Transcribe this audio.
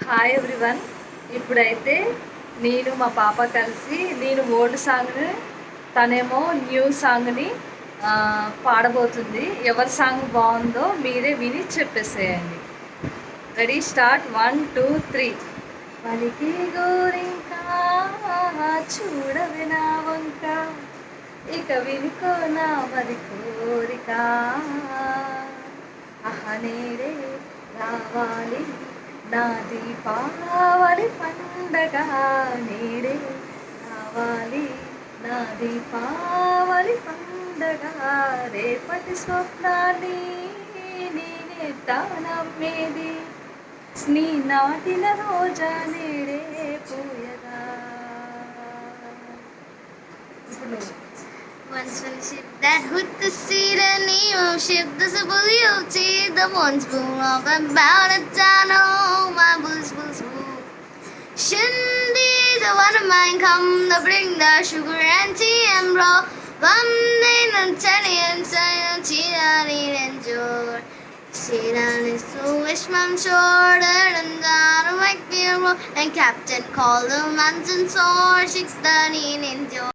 Hi everyone. ఇప్పుడైతే నేను మా పాప కలిసి నేను ఓల్డ్ సాంగ్ని తనేమో న్యూ సాంగ్ని పాడబోతుంది. ఎవరి సాంగ్ బాగుందో మీరే విని చెప్పేసేయండి. Ready, start. 1 2 3. పలికి గోరింకా చూడవే నా వంక, ఇక వినుకో నా మరి కోరిక, నేడే రావాలి నా దీపావళి పండగ, నేడే రావాలి నా దీపావళి పండగ, రేపటి స్వప్నాన్ని నేనే నమ్మేది, నీ నాటిన రోజా నేడే పూయగా. Once when the ship that hood the sea, the name of ship, the supply of tea, the one spoon of and bound it down, oh my bulls, bulls, bull. Shindy, the one of mine come, to bring the sugar and tea and blow. One day, and Tenny and Zion, tea, and eat and joy. Satan is so wish, mum, shorter and down, like beer, and Captain called the man's and sword, 6 the need and joy.